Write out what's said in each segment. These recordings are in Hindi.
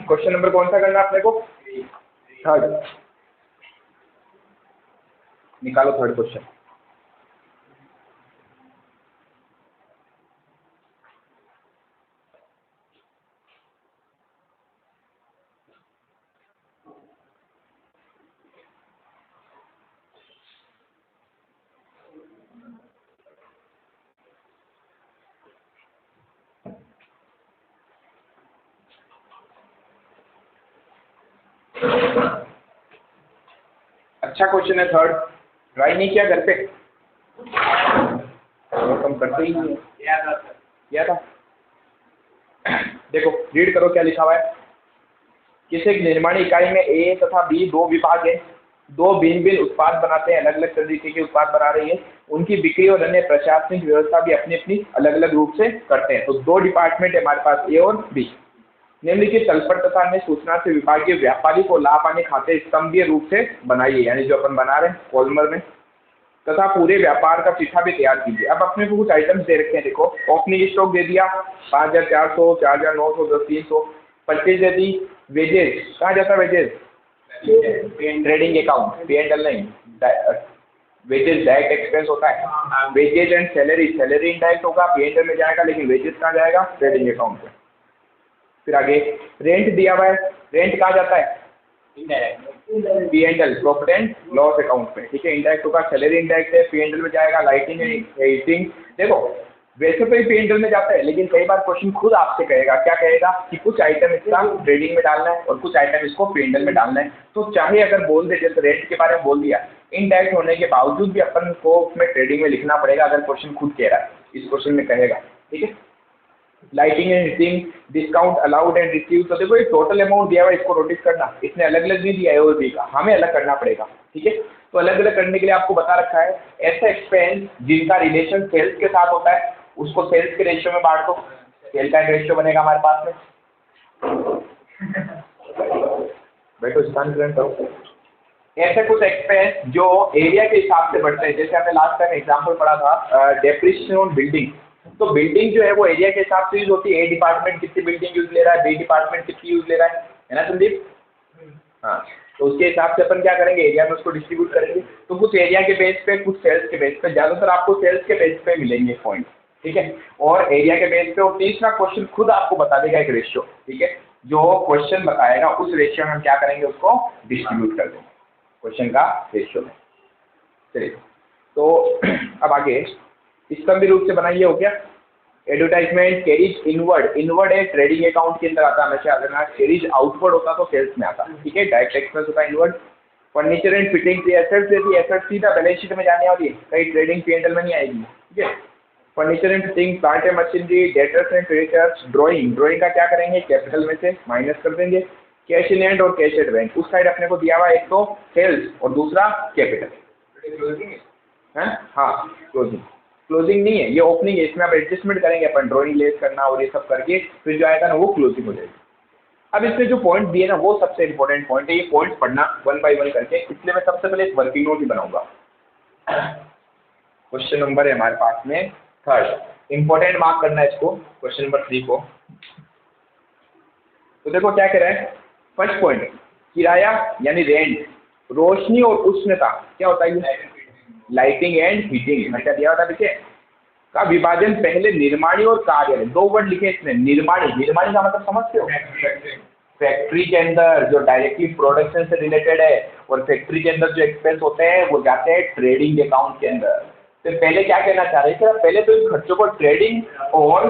क्वेश्चन नंबर कौन सा करना है अपने को? थर्ड। निकालो थर्ड क्वेश्चन। अच्छा क्वेश्चन है थर्ड। ट्राई नहीं किया घर पे? कम करते ही नहीं है। किया था। देखो रीड करो क्या लिखा हुआ है। किसी एक निर्माण इकाई में ए तथा बी दो विभाग हैं, दो भिन्न भिन्न उत्पाद बनाते हैं, अलग अलग तरीके के उत्पाद बना रही है, उनकी बिक्री और अन्य प्रशासनिक व्यवस्था भी अपनी अपनी अलग अलग रूप से करते हैं। तो दो डिपार्टमेंट है हमारे पास, ए और बी। निम्नलिखित तलपट तथा अन्य सूचना से विभागीय व्यापारी को लाभ आने खाते स्तंभीय रूप से बनाइए, यानी जो अपन बना रहे हैं कॉलमर में, तथा पूरे व्यापार का चिट्ठा भी तैयार कीजिए। अब अपने को कुछ आइटम्स दे रखे हैं। देखो ओपनिंग स्टॉक दे दिया 5400, 4900, 300, परचेज दे दी। वेजेज कहाँ जाता है? वेजेज ट्रेडिंग अकाउंट, P&L नहीं, वेजेज डायरेक्ट एक्सपेंस होता है। Wages and salary, salary indirect होगा, P&L में जाएगा, लेकिन वेजेज कहाँ जाएगा? ट्रेडिंग अकाउंट में। फिर आगे रेंट दिया हुआ है, रेंट कहाँ जाता है? P&L, profit and loss account में, ठीक है। इंडायरेक्ट होगा, सैलरी इंडायरेक्ट है, P&L में जाएगा। लाइटिंग एंड हीटिंग, देखो वैसे तो ही P&L में जाता है, लेकिन कई बार क्वेश्चन खुद आपसे कहेगा, क्या कहेगा कि कुछ आइटम इसका ट्रेडिंग में डालना है और कुछ आइटम इसको P&L में डालना है। तो चाहे अगर बोल दे, जैसे रेंट के बारे में बोल दिया, इनडायरेक्ट होने के बावजूद भी अपन को उसमें ट्रेडिंग में लिखना पड़ेगा, अगर क्वेश्चन खुद कह रहा है, इस क्वेश्चन में कहेगा, ठीक है। Lighting and heating, discount allowed and receive, तो देखो ये टोटल अमाउंट दिया हुआ है, इसको नोटिस करना। इसने अलग अलग नहीं दिया है और बी का, हमें अलग करना पड़ेगा, ठीक है। तो अलग अलग करने के लिए आपको बता रखा है ऐसे एक्सपेंस जिनका रिलेशन सेल्स के साथ होता है, उसको सेल्स के रेशियो में बांट दो। सेल का रेशियो बनेगा हमारे पास में, बैठो स्थान ग्रहण करो। ऐसे कुछ एक्सपेंस जो एरिया के हिसाब से बढ़ते हैं, जैसे हमने लास्ट टाइम एग्जांपल पढ़ा था डेप्रिसिएशन ऑन बिल्डिंग। तो बिल्डिंग जो है वो एरिया के हिसाब से यूज होती है। ए डिपार्टमेंट कितनी बिल्डिंग यूज ले रहा है, बी डिपार्टमेंट कितनी यूज ले रहा है ना संदीप? हाँ, तो उसके हिसाब से अपन क्या करेंगे, एरिया में उसको डिस्ट्रीब्यूट करेंगे। तो कुछ एरिया के बेस पे, कुछ सेल्स के बेस पे, ज़्यादातर आपको सेल्स के बेस पे मिलेंगे पॉइंट, ठीक है। और एरिया के बेस पे, और तीसरा क्वेश्चन खुद आपको बता देगा एक रेशियो, ठीक है। जो क्वेश्चन बताएगा उस रेशियो में हम क्या करेंगे, उसको डिस्ट्रीब्यूट कर देंगे क्वेश्चन का रेशियो में। चलिए तो अब आगे स्तंभ रूप से बनाइए, हो गया। एडवर्टाइजमेंट कैरीज इनवर्ड, इनवर्ड है ट्रेडिंग अकाउंट के अंदर आता है हमेशा, अगर ना कैरीज आउटवर्ड होता तो सेल्स में आता, ठीक है। डायरेक्ट एक्सपेंस होता है inward. Furniture and fitting assets है, एसेट्स सीधा बैलेंस शीट में जाने वाली है, कहीं ट्रेडिंग P&L में नहीं आएगी, ठीक है। Furniture and fitting, plant and machinery, debtors and creditors. Drawing, drawing का क्या करेंगे, कैपिटल में से माइनस कर देंगे। कैश इन हैंड और कैश एट बैंक, उस साइड अपने को दिया हुआ, एक तो सेल्स और दूसरा कैपिटल है। हाँ क्लोजिंग, क्लोजिंग नहीं है, ये ओपनिंग है, इसमें आप एडजस्टमेंट करेंगे अपन, ड्राइंग लेस करना और ये सब करके फिर जो आएगा ना वो क्लोजिंग हो जाएगी। अब इसमें जो पॉइंट दिए ना वो सबसे इंपॉर्टेंट पॉइंट है, ये पॉइंट पढ़ना 1 बाय 1 करके, इसलिए मैं सबसे पहले एक वर्किंग नोट ही बनाऊंगा। क्वेश्चन नंबर है हमारे पास में थर्ड, इंपॉर्टेंट मार्क करना है इसको, क्वेश्चन नंबर 3 को। तो देखो क्या कह रहा है, फर्स्ट पॉइंट, किराया यानी रेंट, रोशनी और उष्णता, क्या होता है ये, लाइटिंग एंड हीटिंग, क्या दिया होता है पीछे का विभाजन पहले निर्माणी और कार्यालय, दो वर्ड लिखे इसमें। निर्माणी, निर्माणी का मतलब समझते हो, फैक्ट्री के अंदर जो डायरेक्टली प्रोडक्शन से रिलेटेड है, और फैक्ट्री के अंदर जो एक्सपेंस होते हैं वो जाते हैं ट्रेडिंग अकाउंट के अंदर। तो पहले क्या कहना चाह रहे थे, पहले तो इन खर्चों को ट्रेडिंग और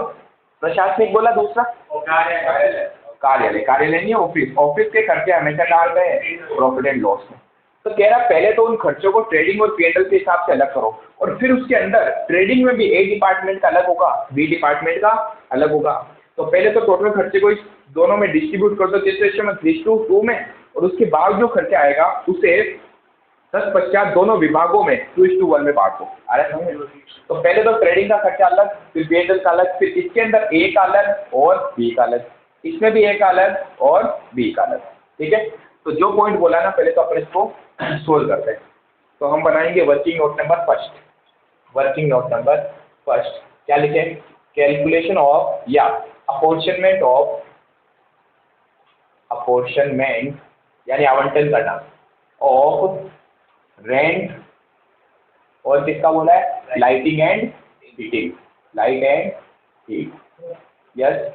प्रशासनिक बोला, दूसरा कार्यालय, कार्यालय नहीं ऑफिस, ऑफिस के खर्चे हमेशा डाल रहे हैं प्रॉफिट एंड लॉस में। तो कह रहा पहले तो उन खर्चों को ट्रेडिंग और P&L के हिसाब से अलग करो, और फिर उसके अंदर ट्रेडिंग में भी A डिपार्टमेंट का अलग होगा, B डिपार्टमेंट का अलग होगा। तो पहले तो टोटल खर्चे को इस दोनों में डिस्ट्रीब्यूट कर दो, किस रेशियो में, 3:2 में, और उसके बाद जो खर्चा आएगा उसे तत्पश्चात दोनों विभागों में 2:1 में बांट दो। आ रहा है? तो पहले तो ट्रेडिंग का खर्चा अलग, फिर P&L का अलग, फिर इसके अंदर A का अलग और B का अलग, इसमें भी A का अलग और B का अलग, ठीक है। तो जो पॉइंट बोला ना, पहले तो अपन इसको सोल्व करते हैं। तो हम बनाएंगे working note number first, working note number first क्या लिखें, कैलकुलेशन ऑफ या अपॉर्चनमेंट ऑफ अपॉर्शनमेंट यानी आवंटन करना ऑफ रेंट और किसका बोला है, lighting and heating, light and heat, yes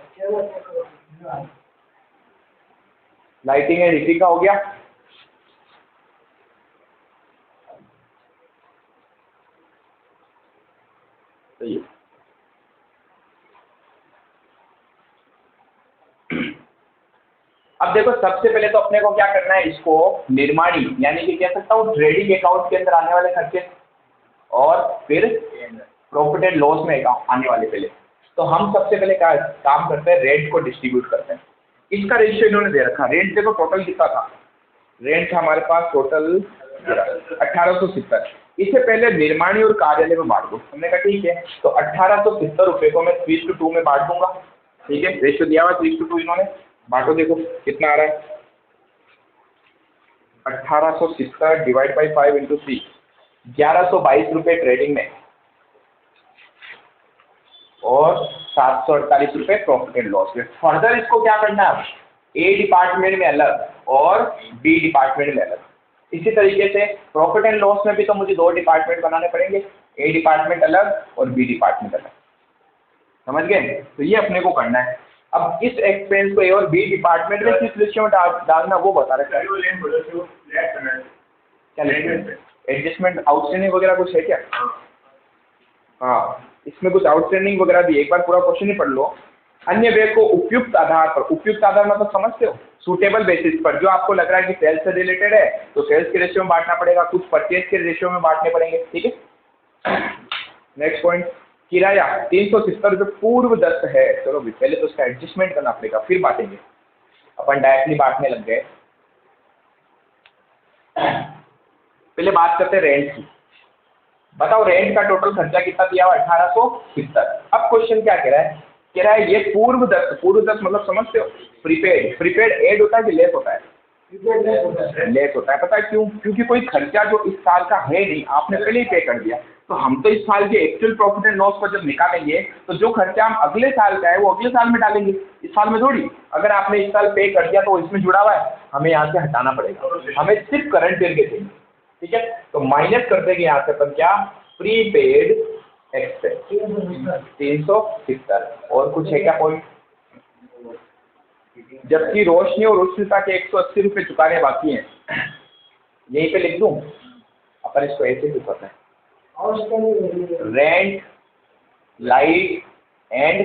lighting and heating का हो गया। सही है। अब देखो सबसे पहले तो अपने को क्या करना है, इसको निर्माणी यानी कि कह सकता हूँ ट्रेडिंग अकाउंट के अंदर आने वाले खर्चे और फिर प्रॉफिट एंड लॉस में आने वाले पहले। तो हम सबसे पहले क्या काम करते हैं, रेंट को डिस्ट्रीब्यूट करते हैं। इसका रेशियो इन्होंने दे रखा, रेंट देखो टोटल कितना था, रेंट था हमारे पास टोटल 1870। इससे पहले निर्माणी और कार्यालय में बांट दो, हमने कहा ठीक है। तो 1870 रुपये को मैं 3:2 में बांट दूंगा, ठीक है, रेशियो दिया हुआ 3:2 इन्होंने, बांटो देखो कितना आ रहा है, 1870 डिवाइड बाई 5 इंटू 3, 1122 रुपये ट्रेडिंग में और 748 रुपये प्रॉफिट एंड लॉस में। फर्दर इसको क्या करना है, ए डिपार्टमेंट में अलग और बी डिपार्टमेंट में अलग। इसी तरीके से प्रॉफिट एंड लॉस में भी तो मुझे 2 डिपार्टमेंट बनाने पड़ेंगे, ए डिपार्टमेंट अलग और बी डिपार्टमेंट अलग, समझ गए। तो ये अपने को करना है। अब इस एक्सपेंस को ए और बी डिपार्टमेंट में किस रेशियो में डालना वो बता रखा है। क्या एडजस्टमेंट आउटस्टैंडिंग वगैरह कुछ है क्या? हाँ, इसमें कुछ आउटस्टैंडिंग वगैरह भी, एक बार पूरा क्वेश्चन ही पढ़ लो। अन्य व्यय को उपयुक्त आधार पर, उपयुक्त आधार मतलब समझते हो, सूटेबल बेसिस पर, जो आपको लग रहा है कि सेल्स से रिलेटेड है तो सेल्स के रेशियो में बांटना पड़ेगा, कुछ परचेज के रेशियो में बांटने पड़ेंगे, ठीक है। नेक्स्ट पॉइंट, किराया 370 रुपये पूर्वदत्त है। चलो पहले तो उसका एडजस्टमेंट करना पड़ेगा फिर बांटेंगे, अपन डायरेक्टली बांटने लग गए। पहले बात करते हैं रेंट की। बताओ रेंट का टोटल खर्चा कितना दिया हुआ, 1870। अब क्वेश्चन क्या कह रहा है ये पूर्वदत्त, पूर्वदत्त मतलब समझते हो, प्रीपेड, प्रीपेड ऐड होता है कि लेस होता है, लेस होता है। पता है क्यों? क्योंकि कोई खर्चा जो इस साल का है नहीं, आपने पहले ही पे कर दिया। तो हम तो इस साल के एक्चुअल प्रॉफिट एंड लॉस को जब निकालेंगे तो जो खर्चा हम अगले साल का है वो अगले साल में डालेंगे, इस साल में थोड़ी। अगर आपने इस साल पे कर दिया तो इसमें जुड़ा हुआ है, हमें यहाँ से हटाना पड़ेगा, हमें सिर्फ करंट ईयर के चाहिए, ठीक है। तो माइनस कर देंगे यहाँ से अपन क्या, प्रीपेड एक्सपेंस 370। और कुछ है क्या पॉइंट? जबकि रोशनी और उष्णता के 180 रुपये चुकाने बाकी हैं, यहीं पे लिख दूं, अपन इसको ऐसे भी पता है, रेंट लाइट एंड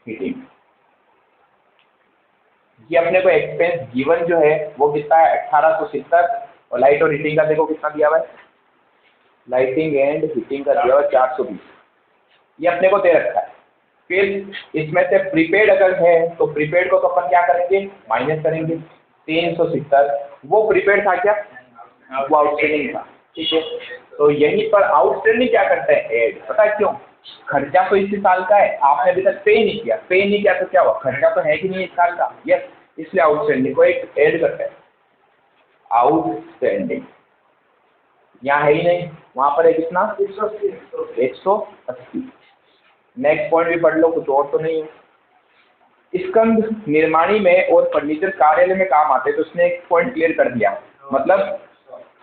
हीटिंग, ये अपने को एक्सपेंस गिवन जो है वो कितना है 1870, और लाइट और हीटिंग का देखो कितना दिया हुआ है, लाइटिंग एंड हीटिंग का दिया हुआ 420, ये अपने को दे रखा है। फिर इसमें से प्रीपेड अगर है तो प्रीपेड को तो अपन क्या करेंगे, माइनस करेंगे 370। वो प्रीपेड था क्या, वो आउटस्टैंडिंग था, ठीक है। तो यहीं पर आउटस्टैंडिंग क्या करते हैं, ऐड। पता है क्यों? खर्चा तो इसी साल का है, आपने अभी तक पे नहीं किया, पे नहीं किया तो क्या हुआ, खर्चा तो है कि नहीं इस साल का, यस, इसलिए आउटस्टैंडिंग को एक ऐड करते हैं, आउटस्टैंडिंग। यहाँ है ही नहीं, वहाँ पर है कितना, 180। नेक्स्ट पॉइंट भी पढ़ लो, कुछ और तो नहीं है। स्कंद निर्माणी में और फर्नीचर कार्यालय में काम आते हैं, तो उसने एक पॉइंट क्लियर कर दिया, मतलब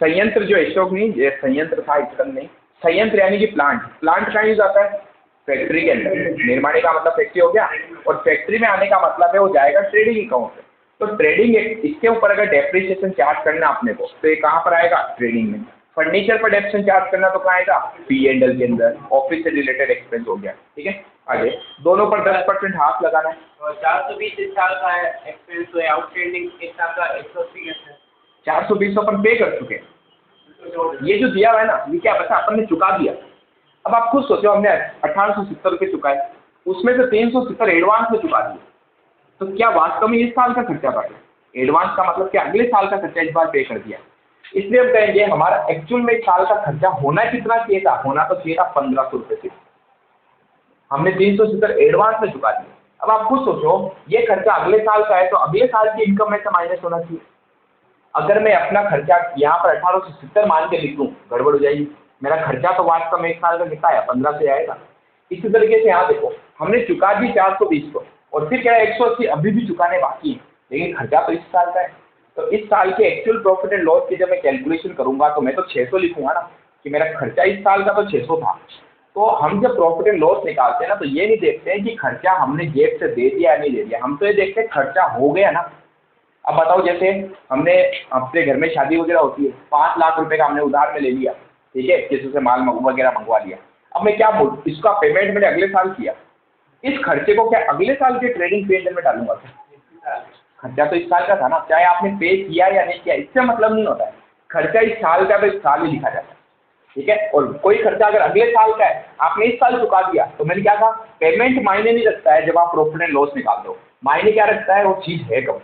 संयंत्र जो स्टॉक नहीं, ये संयंत्र था स्कंद नहीं, संयंत्र यानी कि प्लांट, प्लांट कहाँ यूज आता है, फैक्ट्री के अंदर। निर्माणी का मतलब फैक्ट्री हो गया, और फैक्ट्री में आने का मतलब है वो जाएगा ट्रेडिंग अकाउंट में। तो ट्रेडिंग, इसके ऊपर अगर डेप्रिसिएशन चार्ज करना अपने को तो ये कहाँ पर आएगा, ट्रेडिंग में। फर्नीचर पर डेप्रिसिएशन चार्ज करना तो कहाँ आएगा, P&L के अंदर, ऑफिस से रिलेटेड एक्सपेंस हो गया, ठीक है। आगे दोनों पर 10% हाथ लगाना है। 420 इस साल का एक्सपेंस तो है, आउटस्टैंडिंग इस साल का 180 है। 420 तो अपन पे कर चुके हैं, ये जो दिया हुआ है ना, ये क्या बता, अपन ने चुका दिया। अब आप खुद सोचो, हमने 1870 रुपये चुकाए, उसमें से 370 एडवांस में चुका दिए, तो क्या वास्तव में इस साल का खर्चा बढ़ा? एडवांस का मतलब क्या, अगले साल का खर्चा इस बार पे कर दिया। इसलिए हम कहेंगे हमारा एक्चुअल में इस साल का खर्चा होना कितना चाहिए था, होना तो चाहिए था 1500 रुपये से, हमने 370 एडवांस में चुका दिया। अब आप खुद सोचो, ये खर्चा अगले साल का है तो अगले साल की इनकम में से माइनस होना चाहिए। अगर मैं अपना खर्चा यहाँ पर 1870 मान के लिख दूँ, गड़बड़ हो जाएगी। मेरा खर्चा तो वास्तव में एक साल का कितना है, 15 से आएगा। इसी तरीके से यहाँ देखो, हमने चुका दी 420 को, और फिर क्या है 180 अभी भी चुकाने बाकी है। लेकिन खर्चा तो इस साल का है। तो इस साल के एक्चुअल प्रॉफिट एंड लॉस की जब मैं कैलकुलेशन करूंगा तो मैं तो 600 लिखूंगा ना कि मेरा खर्चा इस साल का तो 600 था। तो हम जब प्रॉफिट एंड लॉस निकालते हैं ना तो ये नहीं देखते हैं कि खर्चा हमने जेब से दे दिया या नहीं दे दिया, हम तो ये देखते हैं खर्चा हो गया ना। अब बताओ, जैसे हमने अपने घर में शादी वगैरह होती है, 5 लाख रुपए का हमने उधार में ले लिया, ठीक है, किसी से माल वगैरह मंगवा लिया। अब मैं क्या बोलूँ, इसका पेमेंट मैंने अगले साल किया, इस खर्चे को क्या अगले साल के ट्रेडिंग पीरियड में डालूंगा? खर्चा तो इस साल का था ना, चाहे आपने पे किया या नहीं किया, इससे मतलब नहीं होता है। खर्चा इस साल का तो इस साल ही लिखा जाता है, ठीक है। और कोई खर्चा अगर अगले साल का है, आपने इस साल चुका दिया, तो मैंने क्या कहा, पेमेंट मायने नहीं रखता है जब आप प्रॉफिट एंड लॉस निकालते हो। मायने क्या रखता है, वो चीज़ है कब।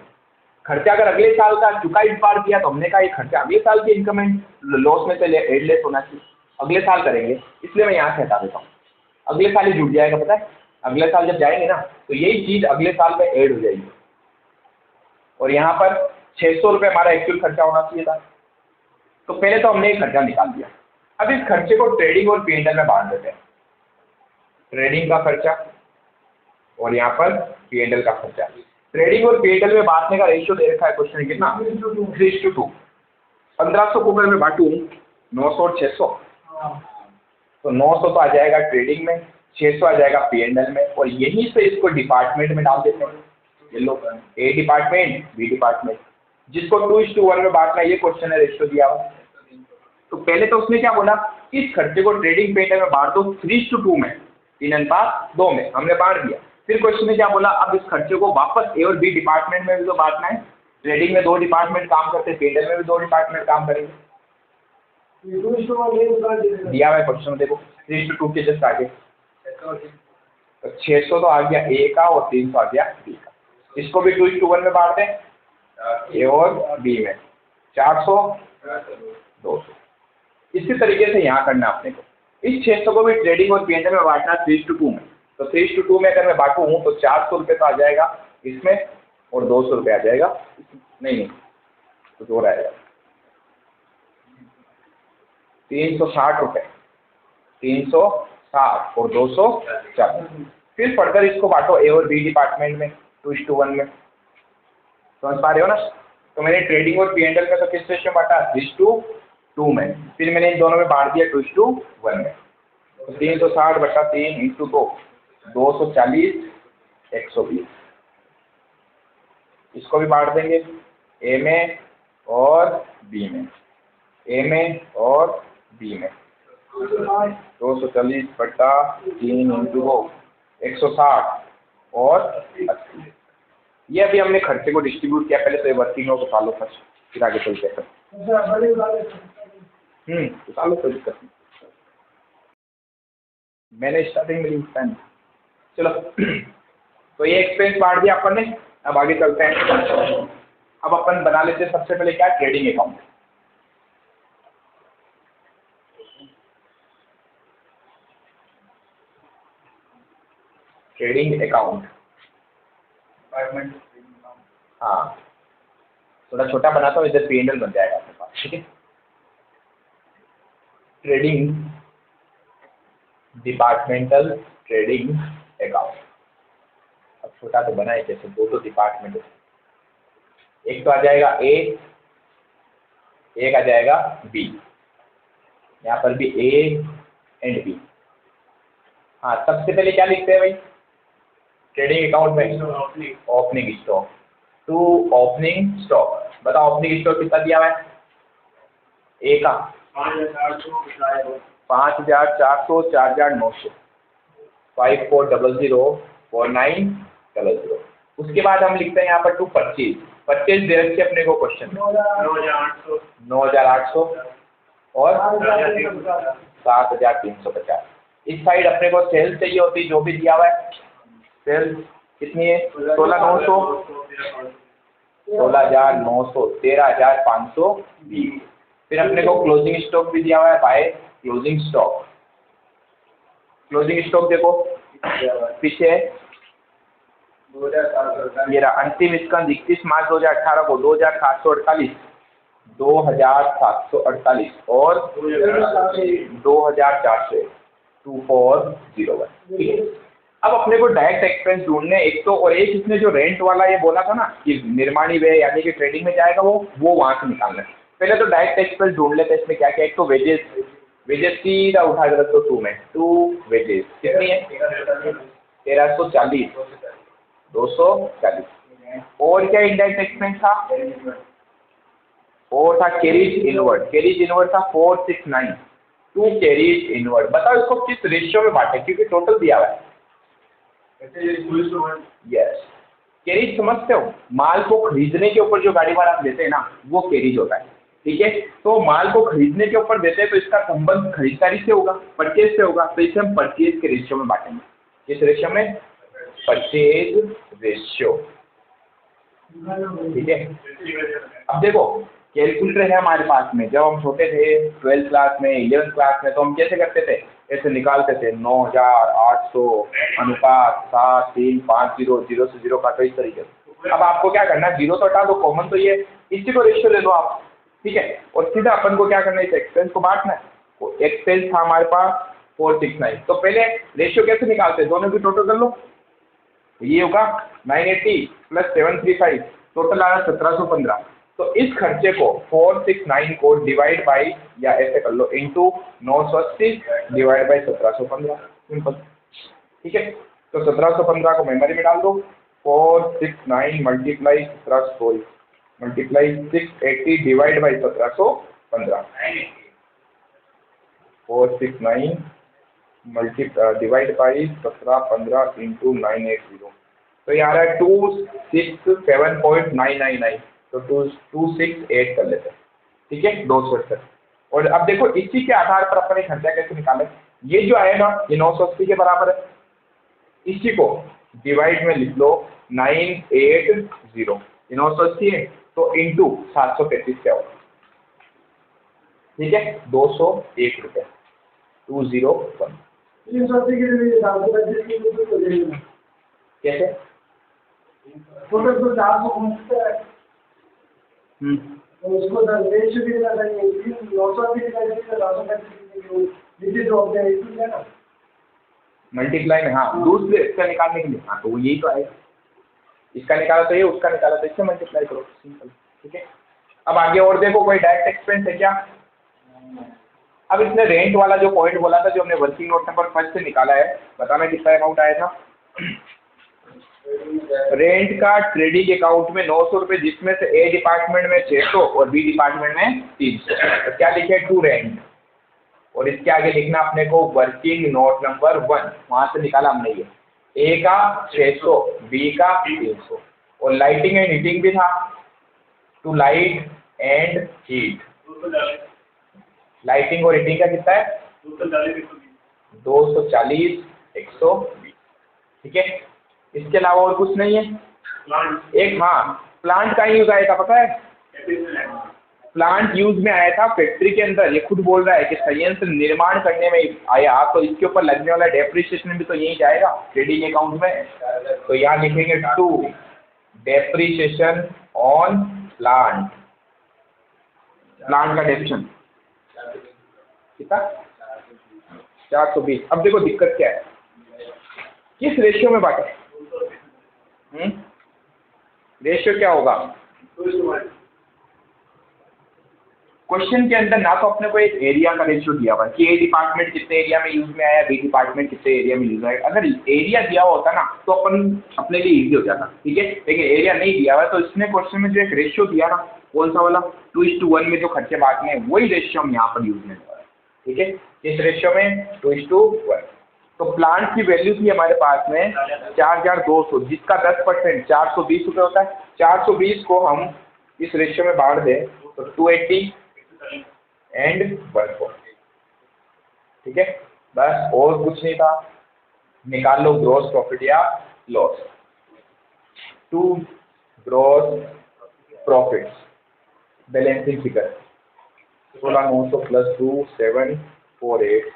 खर्चा अगर अगले साल का चुका इस बार किया तो हमने कहा ये खर्चा अगले साल की इनकम एंड लॉस में से एडलेस होना चाहिए, अगले साल करेंगे, इसलिए मैं यहाँ से हटा देता हूँ। अगले साल ही जुड़ जाएगा, पता है, अगले साल जब जाएंगे ना तो यही चीज़ अगले साल में ऐड हो जाएगी। और यहाँ पर 600 रुपये हमारा एक्चुअल खर्चा होना चाहिए था। तो पहले तो हमने एक खर्चा निकाल दिया। अब इस खर्चे को ट्रेडिंग और P&L में बांट देते हैं। ट्रेडिंग का खर्चा और यहाँ पर P&L का खर्चा। ट्रेडिंग और P&L में बांटने का रेशियो दे रखा है क्वेश्चन में, कितना, 3:2। 1500 को अगर मैं बांटूँ 900 और 600, तो 900 तो आ जाएगा ट्रेडिंग में, 600 आ जाएगा P&L में, और यहीं से इसको डिपार्टमेंट में डाल देते हैं। ये लो, ए डिपार्टमेंट, बी डिपार्टमेंट, जिसको 2:1 में बांटना है, ये क्वेश्चन है, रेशियो दिया हुआ। तो पहले तो उसने क्या बोला, इस खर्चे को ट्रेडिंग P&L में बांट दो 3:2 में, 3:2 में हमने बांट दिया। फिर क्वेश्चन ने क्या बोला, अब इस खर्चे को वापस ए और बी डिपार्टमेंट में भी तो बांटना है। ट्रेडिंग में 2 डिपार्टमेंट काम करते हैं, P&L में भी 2 डिपार्टमेंट काम करेंगे। दिया हुआ है क्वेश्चन में, देखो 3:2 के जस्ट आगे। तो 600 तो आ गया ए का और 300 आ गया बी का। इसको भी 2:1 में बांटते हैं, ए और बी में, 400 200। इसी तरीके से यहाँ करना आपने को। इस 600 को भी ट्रेडिंग और P&L में बांटना 3:2 में। तो 3:2 में अगर मैं बांटूँ तो 400 रुपये तो आ जाएगा इसमें और 200 रुपये आ जाएगा, नहीं तो दो रहेगा, 360 रुपये, 360 और 240। फिर फर्दर इसको बांटो ए और बी डिपार्टमेंट में 2:1 में। समझ पा रहे हो ना। तो मैंने ट्रेडिंग और P&L में तो किस रेशियो में बांटा, 3:2 में। फिर मैंने इन दोनों में बांट दिया 2:1 में। तो 360/3 × 2, 240, 120। इसको भी बांट देंगे ए में और बी में, ए में और बी में, 240/3 × 2, 160 और 80। ये अभी हमने खर्चे को डिस्ट्रीब्यूट किया। पहले तो ये वर्किंग हो तो सालों फर्स्ट, फिर आगे चलते हैं। तो सालों कोई दिक्कत नहीं, मैंने स्टार्टिंग में लिखा है। चलो तो ये एक्सपेंस बांट दिया अपन ने। अब आगे चलते हैं। अब अपन बना लेते हैं सबसे पहले क्या, ट्रेडिंग अकाउंट। ट्रेडिंग अकाउंट, हाँ थोड़ा छोटा बनाता हूँ, इधर P&L बन जाएगा आपके पास, ठीक है। Trading departmental trading account. अब छोटा तो बना है, जैसे 2 डिपार्टमेंट, एक तो आ जाएगा ए, एक आ जाएगा बी। यहाँ पर भी ए एंड बी। हाँ सबसे पहले क्या लिखते हैं भाई ट्रेडिंग अकाउंट में, opening stock, to opening stock. बताओ ओपनिंग स्टॉक कितना दिया हुआ है, ए का 5,400, 4,900, 5400, 4900। उसके बाद हम लिखते हैं यहाँ पर टू परचेज दे रखी है अपने को क्वेश्चन में, 9,800 और 7,350। इस साइड अपने को सेल्स चाहिए होती, जो भी दिया हुआ है। सेल्स कितनी है, 16,900, 16,900, 13,520। फिर अपने को क्लोजिंग स्टॉक भी दिया हुआ है, by closing stock. Closing stock देखो पीछे ये रहा, अंतिम स्कंद 31 मार्च 2018 को 2,748, 2,748 और 2,400, 2401। ठीक है। अब अपने को डायरेक्ट एक्सपेंस ढूंढने एक तो, और एक इसने जो रेंट वाला ये बोला था ना कि निर्माणी व्यय यानी कि ट्रेडिंग में जाएगा वो वहां से निकालना है। पहले तो डायरेक्ट एक्सपेंस ढूंढ लेते हैं। इसमें क्या क्या, एक तो वेजेस, वेजेस सीधा उठा के रख दो 2 में, 2 वेजेस कितनी है 1340, 240। और क्या इंडायरेक्ट एक्सपेंस था, और था कैरिज इनवर्ड, कैरिज इनवर्ड था 469, 2 कैरिज इनवर्ड। बताओ इसको किस रेशियो में बांटे, क्योंकि टोटल दिया हुआ है। यस, कैरिज समझते हो, माल को खरीदने के ऊपर जो गाड़ी वाला आप देते हैं ना वो कैरिज होता है, ठीक है। तो माल को खरीदने के ऊपर देते हैं तो इसका संबंध खरीदारी से होगा, परचेज से होगा, तो इसे हम परचेज के रेशियो में बांटेंगे। किस रेशियो में, परचेज रेशियो, ठीक है। अब देखो कैलकुलेटर है हमारे पास में, जब हम छोटे थे 12th क्लास में 11th क्लास में तो हम कैसे करते थे, ऐसे निकालते थे 9800 अनुपात 7 3 5 0 0 से 0 काटो इस तरीके से। अब आपको क्या करना है, जीरो तो हटा दो, कॉमन तो ये, इसी को रेशियो ले लो आप, ठीक है। और सीधा अपन को क्या करना है, इस एक्सपेंस को बांटना है। एक्सपेंस था हमारे पास 469, तो पहले रेशियो कैसे निकालते हैं, दोनों की टोटल कर लो, ये होगा 980 प्लस 735, टोटल आया 1715। तो इस खर्चे को 469 को डिवाइड बाई, या ऐसे कर लो इंटू 980 डिवाइड बाई 1715, सिंपल, ठीक है। तो 1715 को मेमोरी में डाल दो, 469 multiply 680 divide by 1715, 469 divide by 1715 into 980, तो ये आ रहा है 267.999, तो 268 कर लेते हैं, ठीक है, 268। और अब देखो इसी के आधार पर अपने खर्चा कैसे निकालें, ये जो आएगा ये 980 के बराबर है, इसी को डिवाइड में लिख लो 980, ये 980 है, तो इंटू 733 क्या होगा, ठीक है, 201 रुपये, 201। कैसे, टोटल तो 400 पहुंचता है, तो उसको रेशियो भी देना चाहिए, 980 है ना मल्टीप्लाई में, हाँ दूसरे इसका निकालने के लिए, हाँ तो वो यही तो आएगा, इसका निकाला तो ये, उसका निकाला तो इससे मल्टीप्लाई करो, सिंपल, ठीक है। अब आगे और देखो कोई डायरेक्ट एक्सपेंस है क्या। अब इसने रेंट वाला जो पॉइंट बोला था, जो हमने वर्किंग नोट नंबर 1 से निकाला है, बताना कितना अमाउंट आया था। रेंट का ट्रेडिंग अकाउंट में 900 रुपये, जिसमें से ए डिपार्टमेंट में 600 और बी डिपार्टमेंट में 300। तो क्या लिखे, टू रेंट, और इसके आगे लिखना अपने को वर्किंग नोट नंबर 1, वहां से निकाला हमने ये, ए का 600, बी का 300, और लाइटिंग एंड हीटिंग भी था, to light and heat, lighting और हीटिंग का कितना है 240 120, ठीक है। इसके अलावा और कुछ नहीं है। एक, हाँ प्लांट का यूज आया था, पता है, प्लांट यूज में आया था फैक्ट्री के अंदर, ये खुद बोल रहा है कि संयंत्र निर्माण करने में आया, तो इसके ऊपर लगने वाला डेप्रिसिएशन भी तो यही जाएगा ट्रेडिंग अकाउंट में, तो यहाँ लिखेंगे to depreciation on plant, plant का डेप्रिसिएशन कितना 420। अब देखो दिक्कत क्या है, किस रेशियो में बांटे, रेशियो क्या होगा, क्वेश्चन के अंदर ना तो अपने को एक एरिया का रेशियो दिया हुआ है कि ए डिपार्टमेंट कितने एरिया में यूज में आया, बी डिपार्टमेंट कितने एरिया में यूज आया। अगर एरिया दिया हुआ होता ना तो अपन अपने लिए इजी हो जाता, ठीक है, लेकिन एरिया नहीं दिया हुआ है, तो इसने क्वेश्चन में जो एक रेशियो दिया ना, कौन सा वाला 2:1 में जो खर्चे बांटने हैं, वही रेशियो हम यहाँ पर यूज में हुआ है, ठीक है। इस रेशियो में 2:1, तो प्लांट की वैल्यू थी हमारे पास में 4200, जिसका 10% 420 रुपये होता है। 420 को हम इस रेशियो में बांट दें तो 280 एंड 140, ठीक है, बस और कुछ नहीं था। निकाल लो ग्रॉस प्रॉफिट या loss, to gross profit, balancing figure 16,900 plus 2748,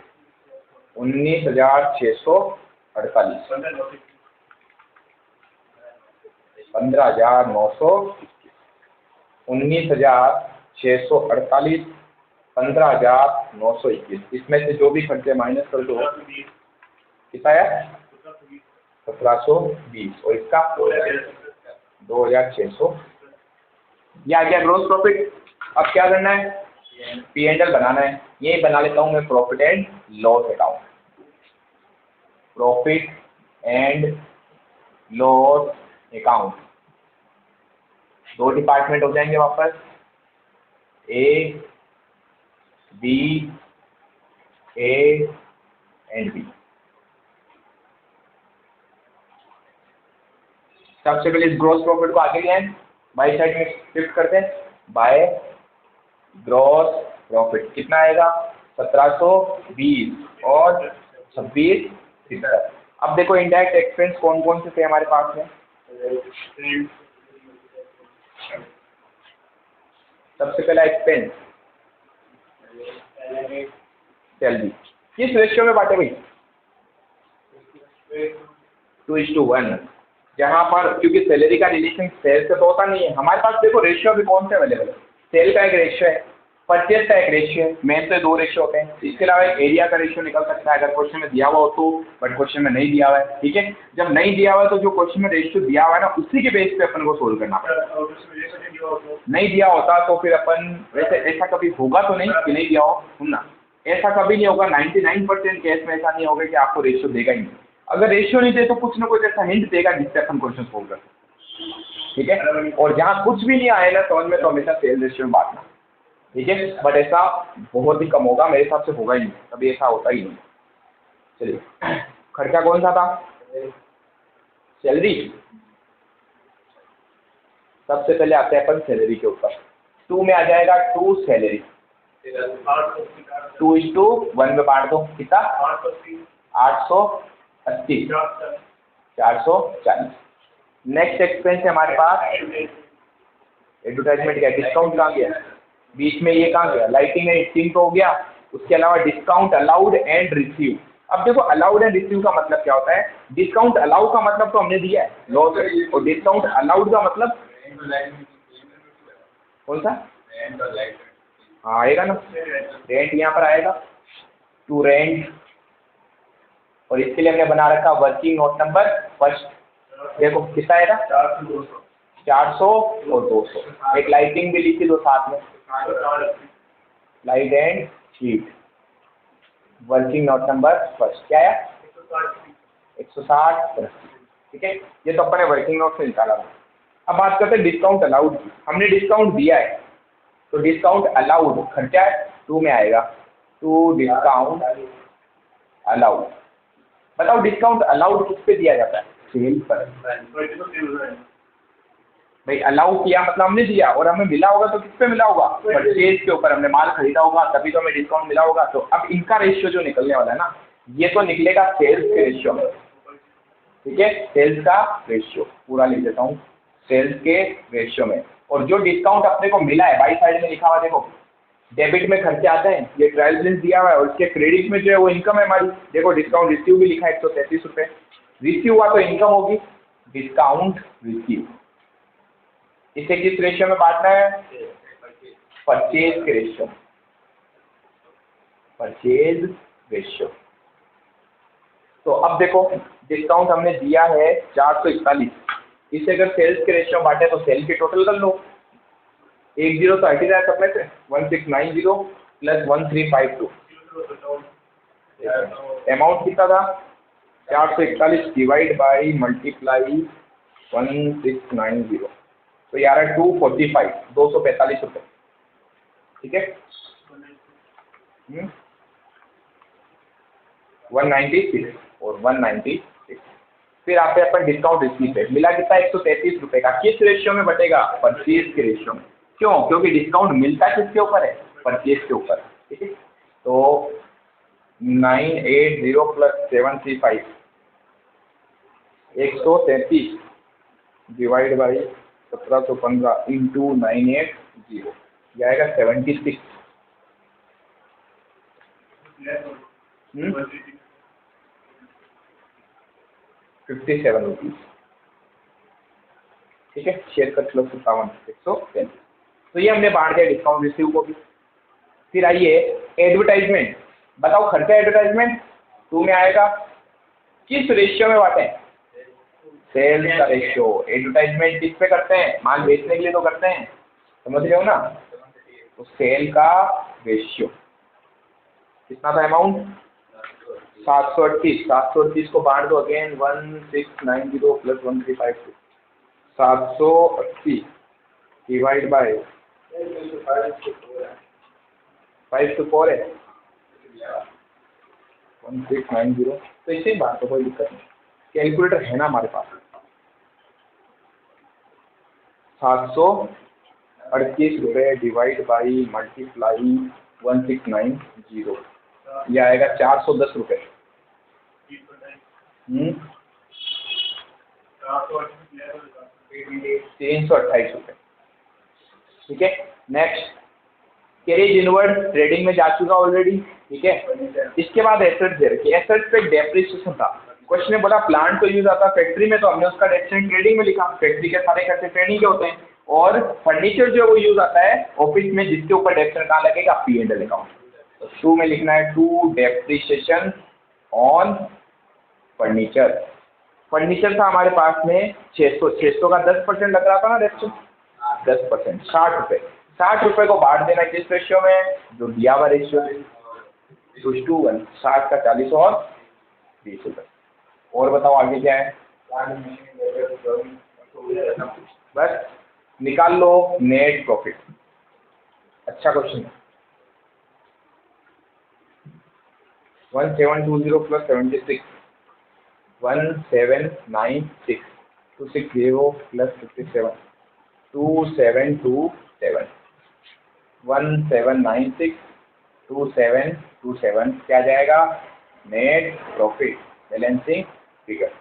19,648, 15,900, 19,648, 15,921, इसमें से जो भी खर्चे माइनस कर दो कितना है 1720 और इसका 2600। ये आ गया ग्रोस प्रॉफिट। अब क्या करना है, P&L बनाना है। ये बना लेता हूँ मैं profit and loss account. Profit and loss account, दो डिपार्टमेंट हो जाएंगे वापस, A, B, A and B। सबसे पहले इस ग्रॉस प्रॉफिट को आगे ले आए, बाई साइड में शिफ्ट करते हैं, बाय ग्रॉस प्रॉफिट कितना आएगा 1720 और 2670। अब देखो इंडायरेक्ट एक्सपेंस कौन कौन से थे हमारे पास में। सबसे पहला एक्सपेंस सैलरी, किस रेशियो में बांटे भाई, 2:1। जहां पर क्योंकि सैलरी का रिलेशन सेल से तो होता नहीं है हमारे पास। देखो रेशियो भी कौन से अवेलेबल है, सेल का एक रेशियो है, परचेज का एक रेशियो है, मेन तो 2 रेशियो होते हैं। इसके अलावा एक एरिया का रेशियो निकल सकता है अगर क्वेश्चन में दिया हुआ हो तो, बट क्वेश्चन में नहीं दिया हुआ है। ठीक है, जब नहीं दिया हुआ है तो जो क्वेश्चन में रेशियो दिया हुआ है ना उसी के बेस पे अपन को सोल्व करना पड़ेगा। नहीं दिया होता तो फिर अपन वैसे ऐसा कभी होगा तो नहीं कि नहीं दिया हो, सुनना ऐसा कभी नहीं होगा। 99% केस में ऐसा नहीं होगा कि आपको रेशियो देगा ही नहीं। अगर रेशियो नहीं दे तो कुछ ना कुछ ऐसा हिंट देगा जिससे अपन क्वेश्चन सोल्व कर सकते। ठीक है, और जहाँ कुछ भी नहीं आए ना समझ में तो हमेशा सेल रेशियो में बांटना। ठीक है, बट ऐसा बहुत ही कम होगा, मेरे हिसाब से होगा ही नहीं, कभी ऐसा होता ही नहीं। चलिए खर्चा कौन सा था, सैलरी। सबसे पहले आते हैं अपन सैलरी के ऊपर। 2 में आ जाएगा 2 सैलरी, 2:1 में बांट दो, कितना 880, 440। नेक्स्ट एक्सपेंस है हमारे पास एडवर्टाइजमेंट का, डिस्काउंट कहाँ गया, बीच में ये कहाँ गया, लाइटिंग एंड हीटिंग तो हो गया। उसके अलावा डिस्काउंट अलाउड एंड रिसीव। अब देखो अलाउड एंड रिसीव का मतलब क्या होता है, डिस्काउंट अलाउ का मतलब तो हमने दिया है लॉस, और डिस्काउंट अलाउड का मतलब कौन सा, हाँ आएगा ना, रेंट यहाँ पर आएगा, टू रेंट। और इसके लिए हमने बना रखा वर्किंग नोट नंबर फर्स्ट। देखो कितना आएगा 400 और 200। एक लाइटिंग भी लिखी दो साथ में, light and heat, working note number first क्या है 160। ठीक है, ये तो अपने वर्किंग नोट से निकाला था। अब बात करते हैं डिस्काउंट अलाउड की। हमने डिस्काउंट दिया है तो डिस्काउंट अलाउड खर्चा 2 में आएगा, टू डिस्काउंट अलाउड। बताओ डिस्काउंट अलाउड किस पे दिया जाता है, सेल पर। भाई अलाउ किया मतलब हमने दिया, और हमें मिला होगा तो किस पे मिला होगा, परचेज के ऊपर। हमने माल खरीदा होगा तभी तो हमें डिस्काउंट मिला होगा। तो अब इनका रेशियो जो निकलने वाला है ना, ये तो निकलेगा सेल्स के रेशियो में। ठीक है, सेल्स का रेशियो पूरा लिख देता हूँ, सेल्स के रेशियो में। और जो डिस्काउंट अपने को मिला है बाई साइड में लिखा हुआ देखो, डेबिट में खर्चे आते हैं, ये ट्रायल बैलेंस दिया हुआ है, और इसके क्रेडिट में जो है वो इनकम है हमारी। देखो डिस्काउंट रिसीव भी लिखा है 133 रुपये, रिसीव हुआ तो इनकम होगी, डिस्काउंट रिसीव। इसे किस रेशियो में बांटना है, परचेज के रेशियो, परचेज रेशियो। तो अब देखो डिस्काउंट हमने दिया है 441, इसे अगर सेल्स के रेशियो में बांटे तो सेल के टोटल कर लो, 10 तो हट ही जाए सब में से, 1690 प्लस 1352। अमाउंट कितना था 441 डिवाइड बाई मल्टीप्लाई 1690, तो यार 245, 245 रुपये। ठीक है, 196 और 196। फिर आते हैं अपन डिस्काउंट रिसीव पे, मिला कितना 133 रुपये का। किस रेशियो में बटेगा, परचेज के रेशियो में। क्यों, क्योंकि डिस्काउंट मिलता किसके ऊपर है, परचेज के ऊपर। ठीक है, तो 980 प्लस 735, 133 डिवाइड बाई 1715 इंटू 980, यह आएगा 76। 57 रुपीज। ठीक है, शेयर कर चलो 57, 110। तो ये हमने बांट दिया डिस्काउंट रिसीव को भी। फिर आइए एडवर्टाइजमेंट, बताओ खर्चा एडवर्टाइजमेंट 2 में आएगा, किस रेशियो में बांटे, सेल्स का रेशियो। एडवर्टाइजमेंट किस पे करते हैं? माल बेचने के लिए तो करते हैं, समझ रहे हो ना? तो सेल का रेशियो कितना था अमाउंट? 738। 738 को बांट दो again 1690 plus 1352, 780 divide by 5 to 4 है 1690। तो इसे बात तो कोई दिक्कत नहीं, कैलकुलेटर है ना हमारे पास। 738 रुपये डिवाइड बाई मल्टीप्लाई 1690, ये आएगा 410 रुपये। 328 रुपये, ठीक है। नेक्स्ट कैरेज इनवर्ड ट्रेडिंग में जा चुका ऑलरेडी, ठीक है। इसके बाद एसेट्स दे रखी है। एसेट्स पे डेप्रिसिएशन था, क्वेश्चन में बोला प्लांट तो यूज आता है फैक्ट्री में, तो हमने उसका डेप्रिसिएशन ट्रेडिंग में लिखा। फैक्ट्री के सारे खर्चे ट्रेडिंग के होते हैं। और फर्नीचर जो है वो यूज आता है ऑफिस में, जिसके ऊपर डेप्रिसिएशन कहाँ लगेगा? P&L account. तो 2 में लिखना है 2 डेप्रिसिएशन ऑन फर्नीचर। फर्नीचर था हमारे पास में 600 का 10% लग रहा था ना डेप्रिसिएशन, 10% 60 रुपये। 60 रुपये को बांट देना किस रेशियो में? जो दिया हुआ रेशियो 2:1, 60 का 40 और 20 रुपये। और बताओ आगे क्या है? बस निकाल लो नेट प्रॉफिट। अच्छा क्वेश्चन है। 1720 प्लस 76, 1796, 260 प्लस 57, 2727, 1796, 2727 क्या जाएगा? Net profit balancing figure.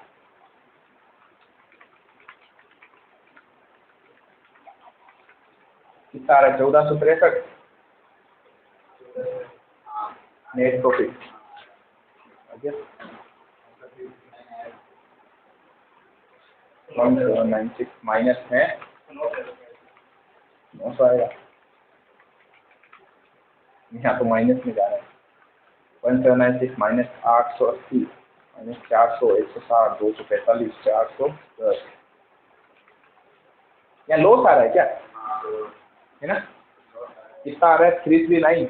कितना आ रहा है? 1463 नेट प्रॉफिट। 1796 माइनस है 900 आएगा, यहाँ तो माइनस में जा रहा है। 1796 माइनस 880 माइनस 400, 160, 245, 410। यहाँ लॉस आ रहा है क्या? है ना? कितना आ रहा है? 339,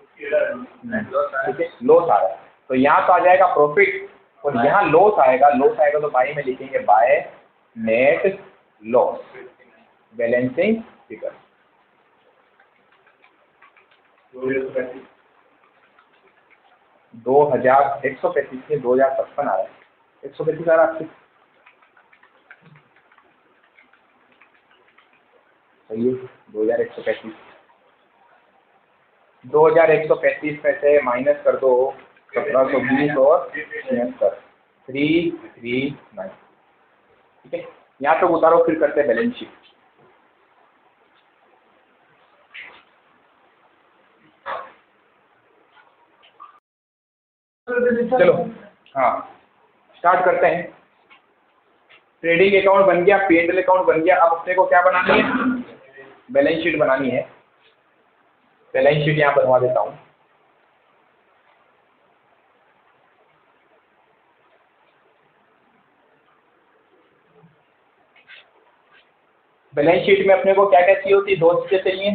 ठीक है, लॉस आ रहा है। तो यहाँ तो आ जाएगा प्रॉफिट, और यहाँ लॉस आएगा। लॉस आएगा तो बाई में लिखेंगे by net loss balancing figure. 2135 में 2055 आ रहा है, 135 आ रहा है। सही है, 2135। 2135 में से माइनस कर दो 1720 और 339, ठीक है। यहाँ तक उतारो, फिर करते हैं बैलेंस शीट। चलो हाँ स्टार्ट करते हैं। ट्रेडिंग अकाउंट बन गया, P&L अकाउंट बन गया। अब अपने को क्या बनानी है? बैलेंस शीट बनानी है। बैलेंस शीट यहाँ बनवा देता हूँ। बैलेंस शीट में अपने को क्या क्या चाहिए होती है? 2 चीजें चाहिए,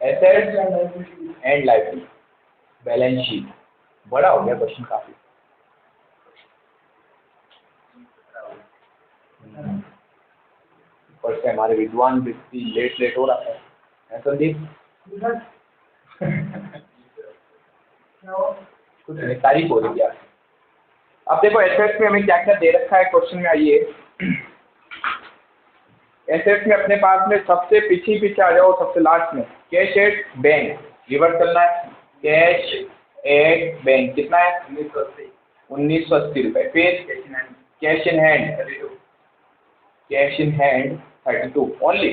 assets and liability. Balance sheet बड़ा हो गया क्वेश्चन काफी। ऊपर से हमारे विद्वान व्यक्ति लेट हो रहा है संदीप। कुछ नहीं, तारीफ हो रही है। अब देखो एसेट्स में हमें क्या क्या दे रखा है क्वेश्चन में। आइए एसेट्स में अपने पास में सबसे पीछे आ जाओ, सबसे लास्ट में कैश एट बैंक। रिवर्स करना है, कैश एट बैंक कितना है? 1980 रुपये। फिर कैश इन हैंड 32 ओनली।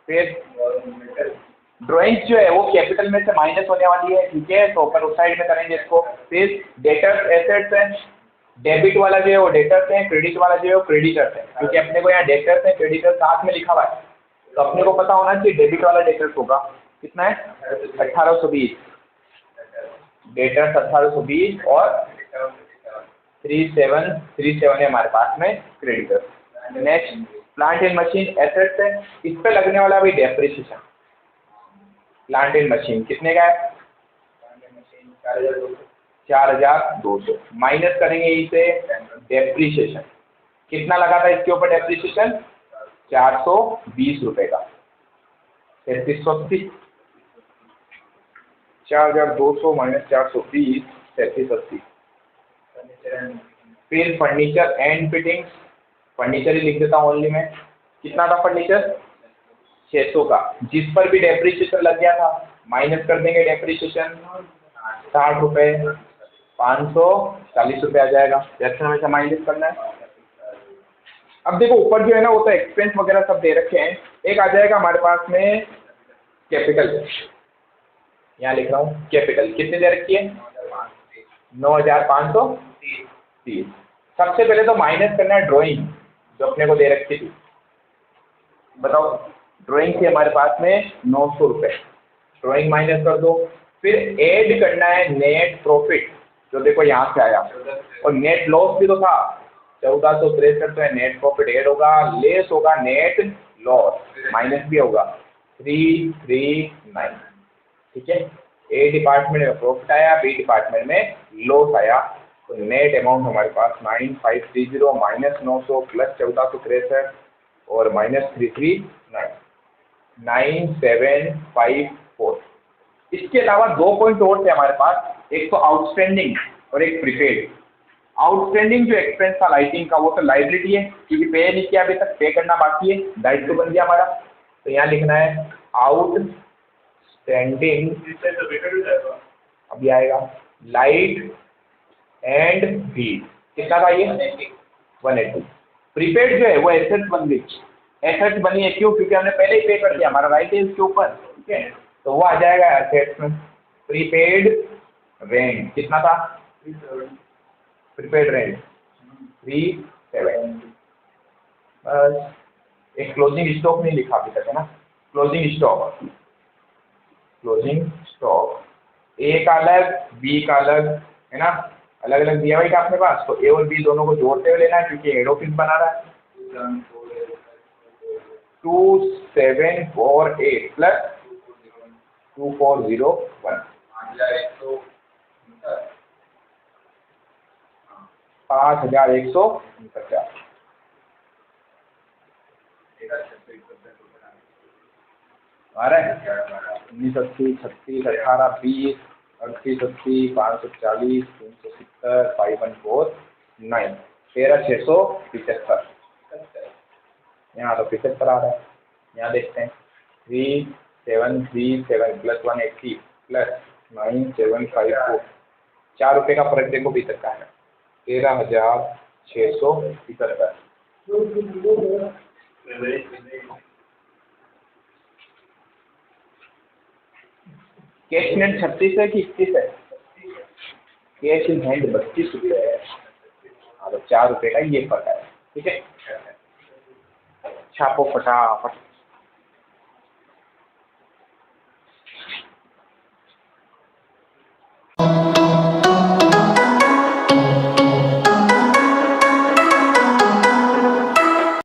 फिर ड्राइंग्स जो है वो कैपिटल में से माइनस होने वाली है, ठीक है, तो ऊपर उस साइड में करेंगे इसको। फिर डेटर्स एसेट्स हैं, डेबिट वाला जो है वो डेटर्स हैं, क्रेडिट वाला जो है वो क्रेडिटर्स है, क्योंकि अपने को यहाँ डेटर्स है क्रेडिटर्स साथ में लिखा हुआ है, तो अपने को पता होना चाहिए डेबिट वाला डेटर्स होगा। कितना है? 1820। डेटर्स 1820 और 3737 है हमारे पास में creditor. Next plant and machine assets है, इस पे लगने वाला भी डेप्रिसिएशन। प्लांट एंड मशीन कितने का है? 4200 माइनस करेंगे इसे डेप्रिसिएशन। कितना लगा था इसके ऊपर डेप्रिसिएशन? 420 रुपए का। 3380 4200 माइनस 420 3380। फिर फर्नीचर एंड फिटिंग्स, फर्नीचर ही लिख देता हूँ ओनली में। कितना था फर्नीचर? 600 का, जिस पर भी डेप्रिसिएशन लग गया था माइनस कर देंगे डेप्रिसिएशन 60 रुपये, 540 रुपये आ जाएगा। जैसे हमेशा माइनस करना है। अब देखो ऊपर जो है ना वो तो एक्सपेंस वगैरह सब दे रखे हैं। एक आ जाएगा हमारे पास में कैपिटल, यहाँ लिख रहा हूँ कैपिटल, कितने दे रखी है? 9530। सबसे पहले तो माइनस करना है ड्राइंग जो अपने को दे रखी थी। बताओ ड्राइंग थी हमारे पास में 900 रुपये, ड्राइंग माइनस कर दो। फिर ऐड करना है नेट प्रॉफिट, जो देखो यहाँ से आया, और नेट लॉस भी तो था 1463, तो है नेट प्रॉफिट ऐड होगा, लेस होगा नेट लॉस, माइनस भी होगा 339। ठीक है, ए डिपार्टमेंट में प्रॉफिट आया, बी डिपार्टमेंट में लॉस आया, तो नेट अमाउंट हमारे पास 9530 माइनस 900 प्लस 1463 और माइनस 339 9754। इसके अलावा 2 पॉइंट और थे हमारे पास, एक तो आउटस्टैंडिंग और एक प्रीपेड। आउटस्टैंडिंग जो एक्सपेंस था लाइटिंग का वो तो लाइबिलिटी है क्योंकि पे नहीं किया अभी तक, पे करना बाकी है, दायित्व बन गया हमारा। तो यहाँ लिखना है आउटस्टैंडिंग, अभी आएगा लाइट एंड हीट। कितना था ये? 180। प्रीपेड जो है वो एसेट्स बन गई, एसेट्स बनी है क्यों? क्योंकि हमने पहले ही पे कर दिया, हमारा राइट है इसके ऊपर। ठीक है, तो वो आ जाएगा एसेट्स में। प्रीपेड रेंट कितना था? Prepaid rent 37। बस एक क्लोजिंग स्टॉक नहीं लिखा अभी तक है ना, क्लोजिंग स्टॉक, क्लोजिंग स्टॉक ए का अलग बी का अलग है ना, अलग अलग दिया हुआ है अपने पास, तो ए और बी दोनों को जोड़ते हुए लेना है क्योंकि हेड ऑफिस बना रहा है। 2748 प्लस 2401 5150। आ रहा है 1980 36 18 20 38 80 540 370 514 13675। यहाँ तो 75 आ रहा है। यहाँ देखते हैं 3737 प्लस 180 प्लस 9754, 4 रुपये का फर्क देखो भीतर का है 13675। कैश नेट 36 है कि 31 है? कैश इन हैंड 32 रुपये है, और 4 रुपये का ये फर्क है। ठीक है, छापो फटाफट।